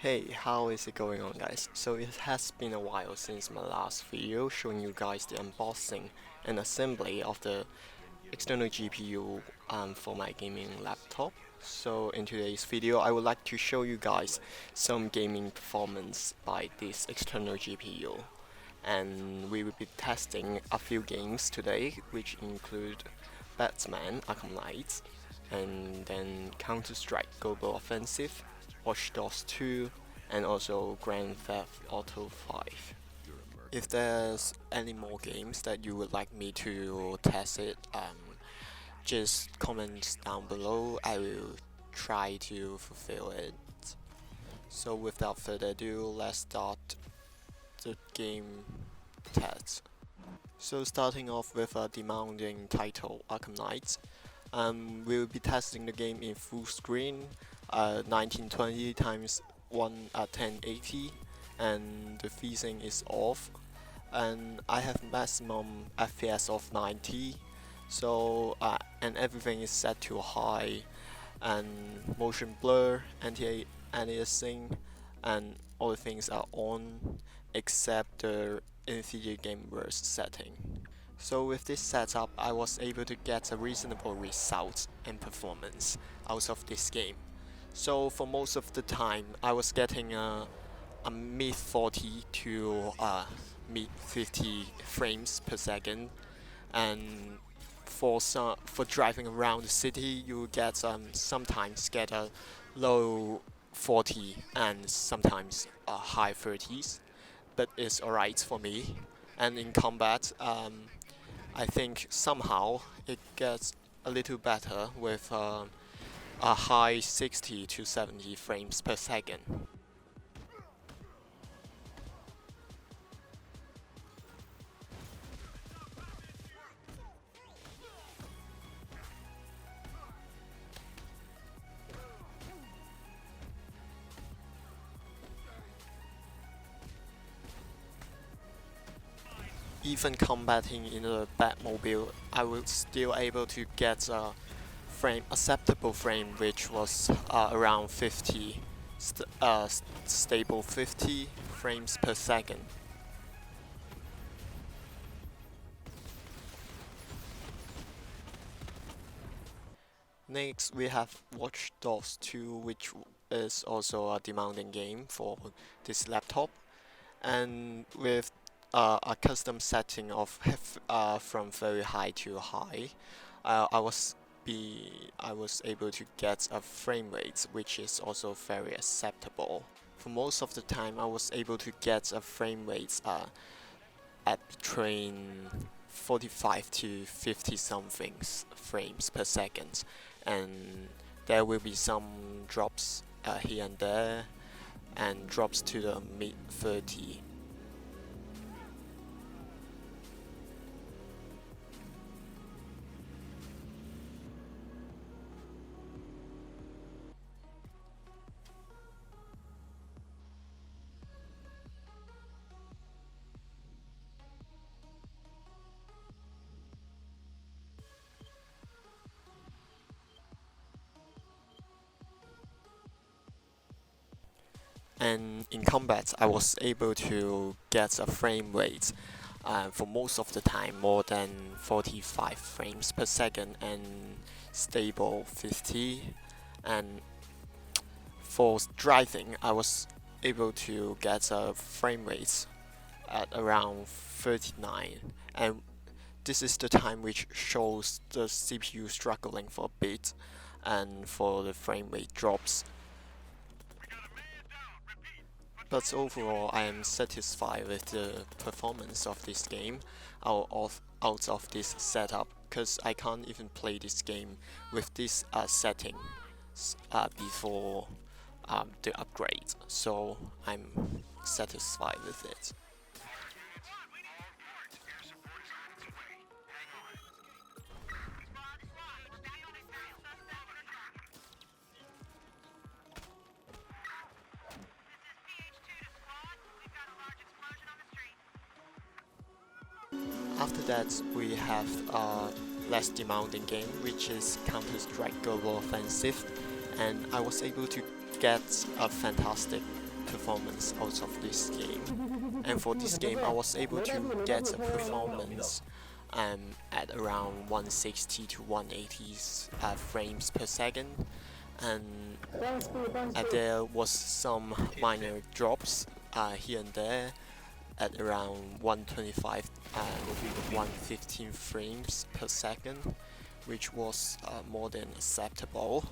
Hey, how is it going on, guys? So it has been a while since my last video showing you guys the unboxing and assembly of the external GPU for my gaming laptop. So in today's video I would like to show you guys some gaming performance by this external GPU. And we will be testing a few games today, which include Batman Arkham Knight, and then Counter-Strike Global Offensive, Watch Dogs 2, and also Grand Theft Auto 5. If there's any more games that you would like me to test it, just comment down below. I will try to fulfill it. So without further ado, let's start the game test. So starting off with a demanding title, Arkham Knight. We'll be testing the game in full screen, 1920 times 1080, and the phasing is off, and I have maximum FPS of 90. So and everything is set to high, and motion blur, anti-aliasing, and all the things are on except the NVIDIA Game Burst setting. So with this setup, I was able to get a reasonable result and performance out of this game. So for most of the time, I was getting a mid 40 to mid 50 frames per second, and for driving around the city, you get sometimes get a low 40 and sometimes high 30s, but it's alright for me. And in combat, I think somehow it gets a little better with a high 60 to 70 frames per second. Even combating in a Batmobile, I was still able to get a acceptable frame, which was around 50, stable 50 frames per second. Next, we have Watch Dogs 2, which is also a demanding game for this laptop, and with a custom setting of from very high to high, I was able to get a frame rate which is also very acceptable. For most of the time, I was able to get a frame rate at between 45 to 50 something frames per second, and there will be some drops here and there, and drops to the mid 30. And in combat, I was able to get a frame rate for most of the time more than 45 frames per second and stable 50. And for driving, I was able to get a frame rate at around 39, and this is the time which shows the CPU struggling for a bit and for the frame rate drops. But overall, I am satisfied with the performance of this game out of this setup, because I can't even play this game with this setting before the upgrade, so I'm satisfied with it. After that, we have a less demanding game, which is Counter-Strike Global Offensive, and I was able to get a fantastic performance out of this game. And for this game, I was able to get a performance at around 160 to 180 frames per second, and there was some minor drops here and there at around 125 and 115 frames per second, which was more than acceptable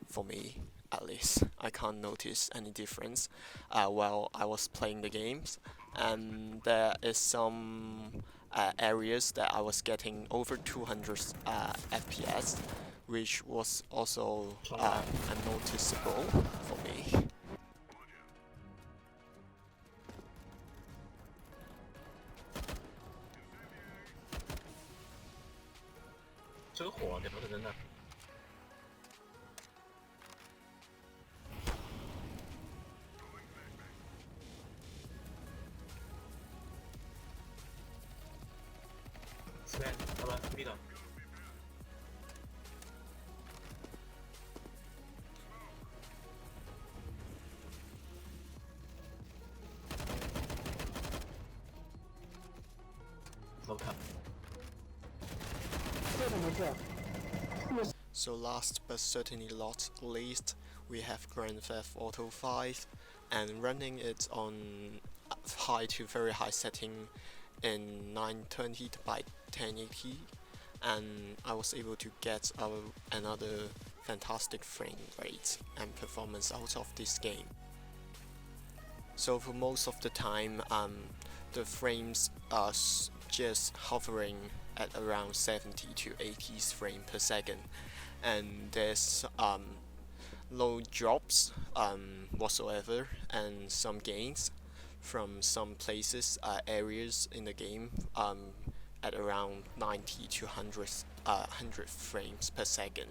for me. At least I can't notice any difference while I was playing the games, and there is some areas that I was getting over 200 FPS, which was also unnoticeable for me. 这个火聊的真的。Spec， 好吧 ，B 的。Zotac。 So last but certainly not least, we have Grand Theft Auto 5, and running it on high to very high setting in 920 by 1080, and I was able to get another fantastic frame rate and performance out of this game. So for most of the time, the frames are just hovering at around 70 to 80 frames per second, and there's low drops whatsoever, and some gains from some places areas in the game at around 90 to 100 frames per second.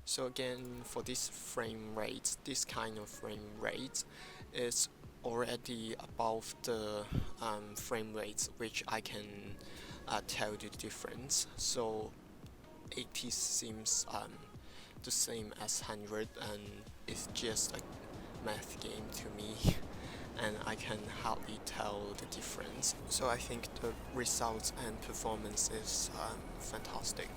So again, for this kind of frame rate is already above the frame rates which I can tell the difference. So 80 seems the same as 100, and it's just a math game to me, and I can hardly tell the difference. So I think the results and performance is fantastic.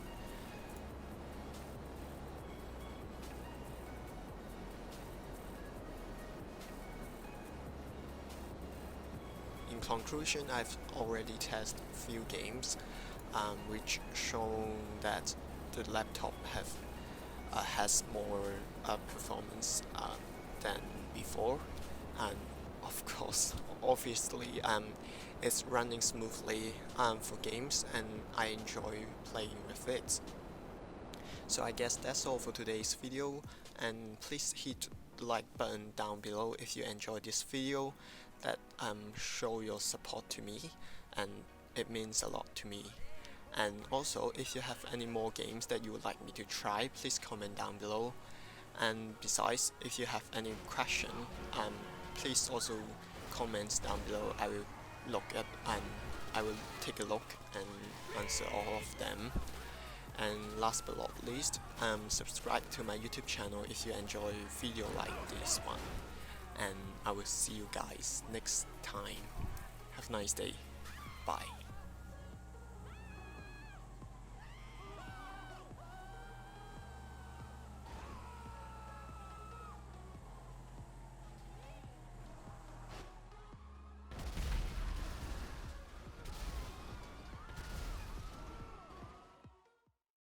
In conclusion, I've already tested a few games which show that the laptop has more performance than before, and of course, obviously, it's running smoothly for games, and I enjoy playing with it. So I guess that's all for today's video, and please hit the like button down below if you enjoyed this video. That show your support to me, and it means a lot to me. And also, if you have any more games that you would like me to try, please comment down below. And besides, if you have any question, please also comment down below. I will look at and I will take a look and answer all of them. And last but not least, subscribe to my YouTube channel if you enjoy video like this one. And I will see you guys next time. Have a nice day. Bye.